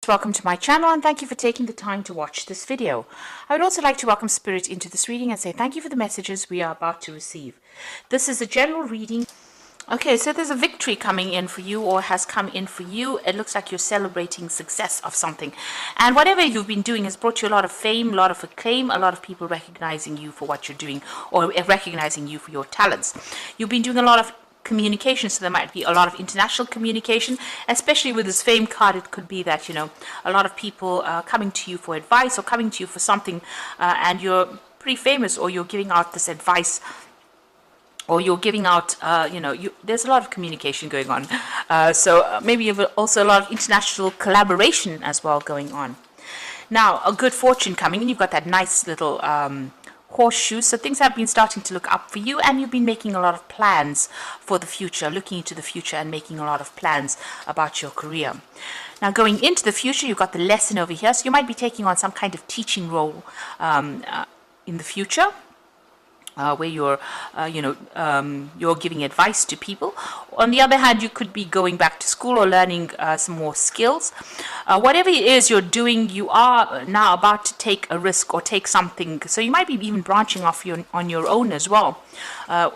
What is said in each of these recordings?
Welcome to my channel and thank you for taking the time to watch this video. I would also like to welcome Spirit into this reading and say thank you for the messages we are about to receive. This is a general reading. Okay, so there's a victory coming in for you or has come in for you. It looks like you're celebrating success of something. And whatever you've been doing has brought you a lot of fame, a lot of acclaim, a lot of people recognizing you for what you're doing or recognizing you for your talents. You've been doing a lot of communication, so there might be a lot of international communication, especially with this fame card. It could be that, a lot of people coming to you for advice or coming to you for something, and you're pretty famous, or you're giving out this advice, or you're giving out, there's a lot of communication going on. So maybe you have also a lot of international collaboration as well going on. Now, a good fortune coming in. You've got that nice little horseshoe, so things have been starting to look up for you, and you've been making a lot of plans for the future, looking into the future and making a lot of plans about your career. Now, going into the future, you've got the lesson over here, so you might be taking on some kind of teaching role in the future, where you're giving advice to people. On the other hand, you could be going back to school or learning some more skills. Whatever it is you're doing, you are now about to take a risk or take something. So you might be even branching off on your own as well.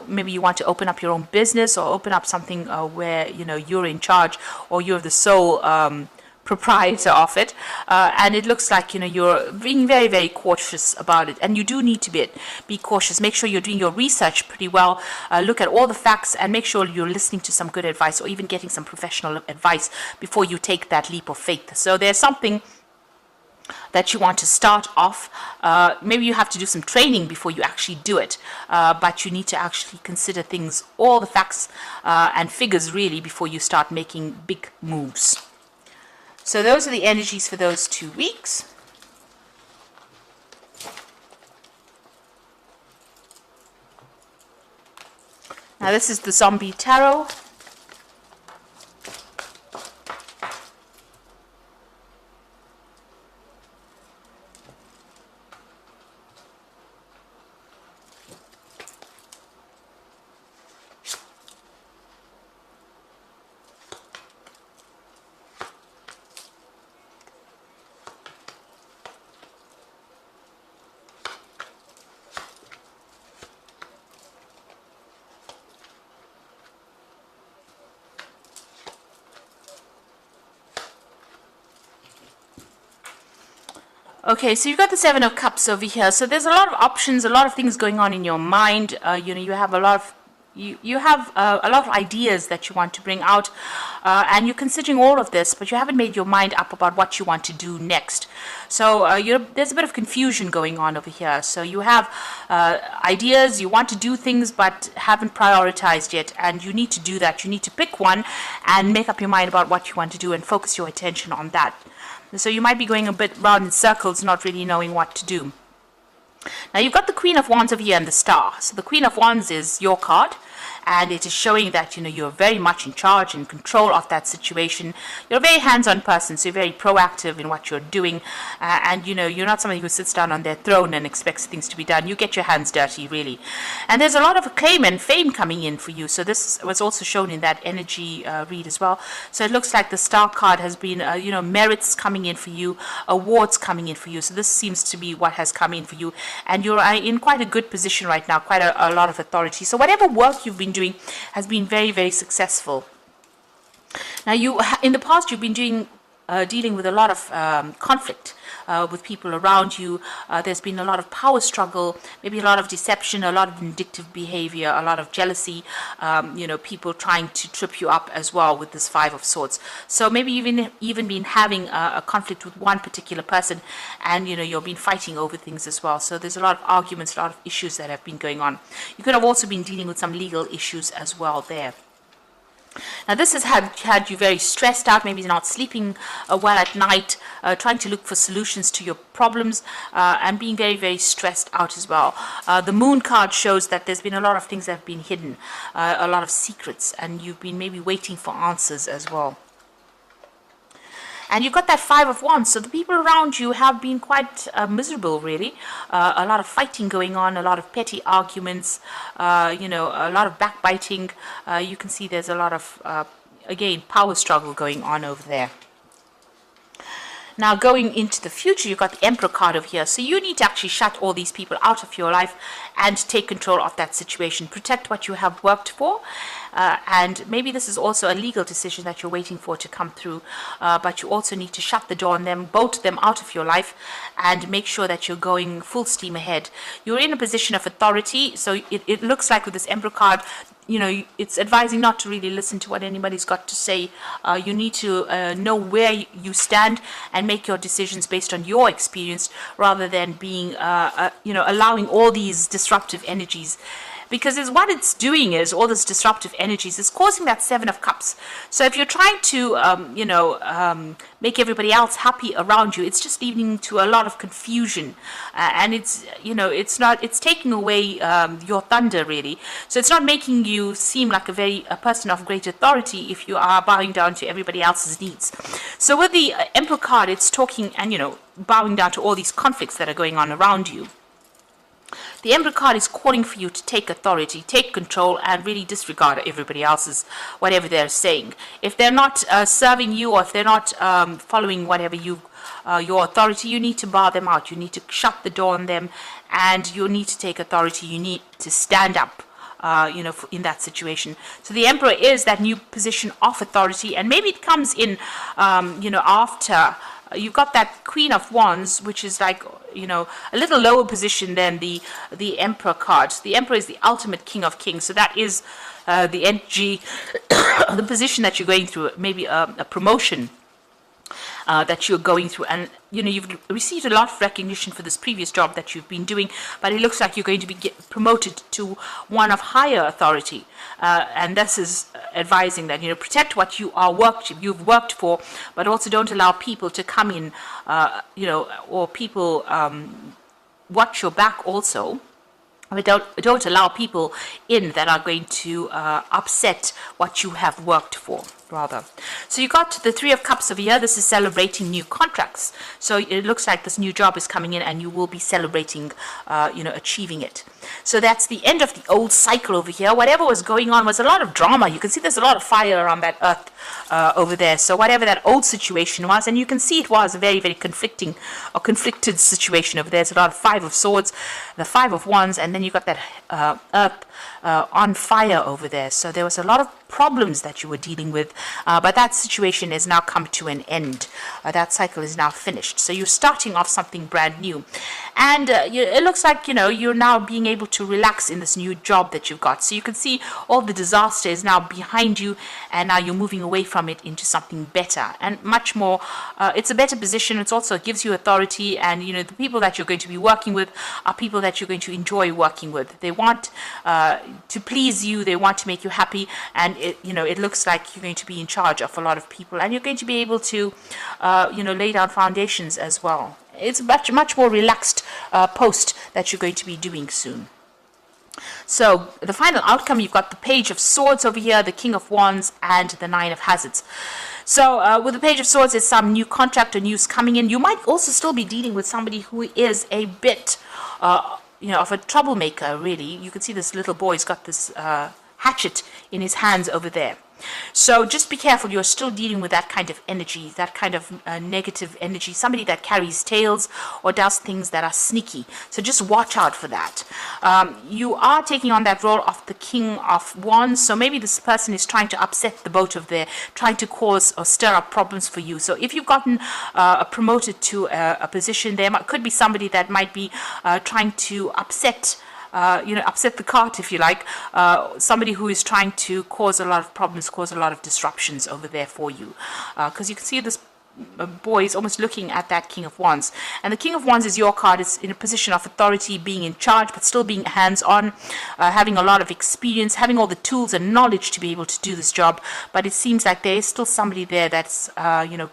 Maybe you want to open up your own business or open up something where you're in charge, or you're the sole proprietor of it, and it looks like you're being very, very cautious about it, and you do need to be cautious. Make sure you're doing your research pretty well, look at all the facts, and make sure you're listening to some good advice or even getting some professional advice before you take that leap of faith. So there's something that you want to start off. Maybe you have to do some training before you actually do it, but you need to actually consider things, all the facts and figures really, before you start making big moves. So those are the energies for those 2 weeks. Now this is the Zombie Tarot. Okay, so you've got the Seven of Cups over here. So there's a lot of options, a lot of things going on in your mind. You have a lot of you have a lot of ideas that you want to bring out, and you're considering all of this, but you haven't made your mind up about what you want to do next. So there's a bit of confusion going on over here. So you have ideas, you want to do things, but haven't prioritized yet, and you need to do that. You need to pick one and make up your mind about what you want to do and focus your attention on that. So you might be going a bit round in circles, not really knowing what to do. Now you've got the Queen of Wands over here and the Star. So the Queen of Wands is your card, and it is showing that you're very much in charge and control of that situation. You're a very hands-on person, so you're very proactive in what you're doing, and you're not somebody who sits down on their throne and expects things to be done. You get your hands dirty, really. And there's a lot of acclaim and fame coming in for you, so this was also shown in that energy read as well. So it looks like the Star card has been merits coming in for you, awards coming in for you. So this seems to be what has come in for you, and you're in quite a good position right now, quite a lot of authority. So whatever work you've been doing has been very, very successful. Now in the past you've been dealing with a lot of conflict with people around you. There's been a lot of power struggle, maybe a lot of deception, a lot of vindictive behavior, a lot of jealousy, people trying to trip you up as well with this Five of Swords. So maybe even been having a conflict with one particular person, and you've been fighting over things as well. So there's a lot of arguments, a lot of issues that have been going on. You could have also been dealing with some legal issues as well there. Now this has had you very stressed out, maybe not sleeping well at night, trying to look for solutions to your problems, and being very, very stressed out as well. The Moon card shows that there's been a lot of things that have been hidden, a lot of secrets, and you've been maybe waiting for answers as well. And you've got that Five of Wands, so the people around you have been quite miserable, really. A lot of fighting going on, a lot of petty arguments, a lot of backbiting. You can see there's a lot of, again, power struggle going on over there. Now, going into the future, you've got the Emperor card over here. So you need to actually shut all these people out of your life and take control of that situation. Protect what you have worked for. And maybe this is also a legal decision that you're waiting for to come through. But you also need to shut the door on them, bolt them out of your life, and make sure that you're going full steam ahead. You're in a position of authority. So it looks like with this Emperor card, it's advising not to really listen to what anybody's got to say. You need to know where you stand and make your decisions based on your experience, rather than being, allowing all these disruptive energies. Because what it's doing is, all this disruptive energies is causing that Seven of Cups. So if you're trying to, make everybody else happy around you, it's just leading to a lot of confusion. And it's taking away your thunder, really. So it's not making you seem like a person of great authority if you are bowing down to everybody else's needs. So with the Emperor card, it's talking and, bowing down to all these conflicts that are going on around you. The Emperor card is calling for you to take authority, take control, and really disregard everybody else's, whatever they're saying. If they're not serving you, or if they're not following whatever your authority, you need to bar them out. You need to shut the door on them, and you need to take authority. You need to stand up. In that situation. So the Emperor is that new position of authority, and maybe it comes in, after you've got that Queen of Wands, which is like, a little lower position than the Emperor card. The Emperor is the ultimate King of Kings. So that is the energy, the position that you're going through, maybe a promotion that you're going through. And, you've received a lot of recognition for this previous job that you've been doing, but it looks like you're going to be promoted to one of higher authority. And this is advising that, protect what you've worked for, but also don't allow people to come in, or people watch your back also. But don't allow people in that are going to upset what you have worked for, rather. So you got the Three of Cups over here. This is celebrating new contracts. So it looks like this new job is coming in, and you will be celebrating, achieving it. So that's the end of the old cycle over here. Whatever was going on was a lot of drama. You can see there's a lot of fire around that earth over there. So whatever that old situation was, and you can see it was a very, very conflicted situation over there. There's a lot of Five of Swords, the Five of Wands, and then you got that earth on fire over there. So there was a lot of problems that you were dealing with, but that situation has now come to an end. That cycle is now finished. So you're starting off something brand new, and it looks like you're now being able to relax in this new job that you've got. So you can see all the disaster is now behind you, and now you're moving away from it into something better and much more. It's a better position. It also gives you authority, and the people that you're going to be working with are people that you're going to enjoy working with. They want to please you. They want to make you happy, and it looks like you're going to be in charge of a lot of people, and you're going to be able to lay down foundations as well. It's a much more relaxed post that you're going to be doing soon. So the final outcome, you've got the Page of Swords over here, the King of Wands, and the Nine of Hazards. So with the Page of Swords, there's some new contract or news coming in. You might also still be dealing with somebody who is a bit of a troublemaker, really. You can see this little boy's got this hatchet in his hands over there. So just be careful. You're still dealing with that kind of energy, that kind of negative energy, somebody that carries tails or does things that are sneaky. So just watch out for that. You are taking on that role of the King of Wands. So maybe this person is trying to upset the boat of there, trying to cause or stir up problems for you. So if you've gotten promoted to a position, there could be somebody that might be trying to upset the cart, if you like, somebody who is trying to cause a lot of problems, cause a lot of disruptions over there for you. Because you can see this boy is almost looking at that King of Wands. And the King of Wands is your card. It's in a position of authority, being in charge, but still being hands-on, having a lot of experience, having all the tools and knowledge to be able to do this job. But it seems like there is still somebody there that's,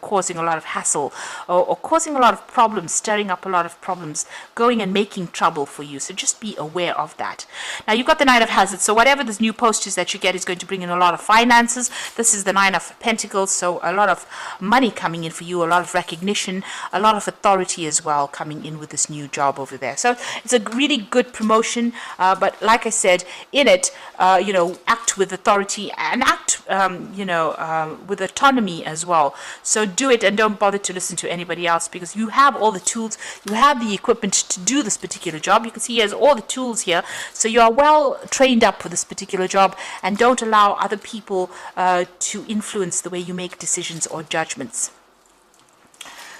causing a lot of hassle or causing a lot of problems, stirring up a lot of problems, going and making trouble for you. So just be aware of that. Now, you've got the Nine of Hazards. So whatever this new post is that you get is going to bring in a lot of finances. This is the Nine of Pentacles, so a lot of money coming in for you, a lot of recognition, a lot of authority as well coming in with this new job over there. So it's a really good promotion, but like I said, in it, act with authority and act, with autonomy as well. So do it and don't bother to listen to anybody else, because you have all the tools, you have the equipment to do this particular job. You can see he has all the tools here, so you are well trained up for this particular job, and don't allow other people to influence the way you make decisions or judgments.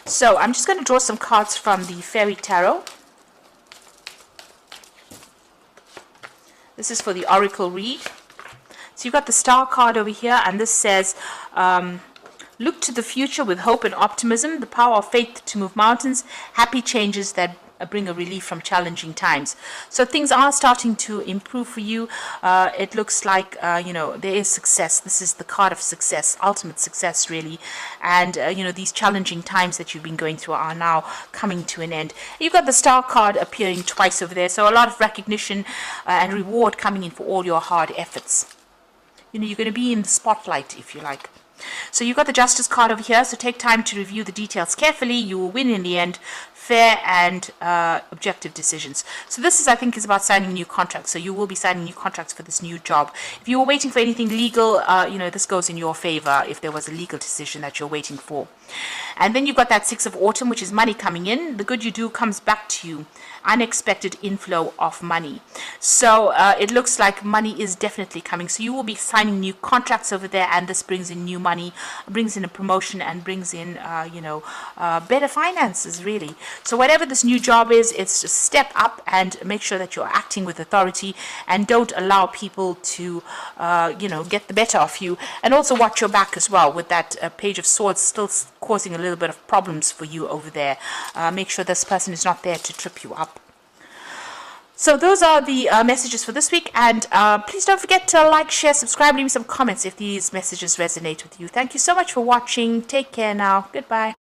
So I'm just going to draw some cards from the Fairy Tarot. This is for the Oracle read. So you've got the Star card over here, and this says, look to the future with hope and optimism, the power of faith to move mountains, happy changes that bring a relief from challenging times. So things are starting to improve for you. It looks like, there is success. This is the card of success, ultimate success, really. And, these challenging times that you've been going through are now coming to an end. You've got the Star card appearing twice over there. So a lot of recognition and reward coming in for all your hard efforts. You're going to be in the spotlight, if you like. So you've got the Justice card over here, so take time to review the details carefully. You will win in the end. Fair and objective decisions. So this is, I think, is about signing new contracts. So you will be signing new contracts for this new job. If you were waiting for anything legal, this goes in your favor if there was a legal decision that you're waiting for. And then you've got that Six of Autumn, which is money coming in. The good you do comes back to you. Unexpected inflow of money. So it looks like money is definitely coming. So you will be signing new contracts over there, and this brings in new money, brings in a promotion, and brings in, better finances, really. So whatever this new job is, it's just step up and make sure that you're acting with authority, and don't allow people to, get the better of you. And also watch your back as well, with that Page of Swords still causing a little bit of problems for you over there. Make sure this person is not there to trip you up. So those are the messages for this week, and please don't forget to like, share, subscribe, leave me some comments if these messages resonate with you. Thank you so much for watching. Take care now. Goodbye.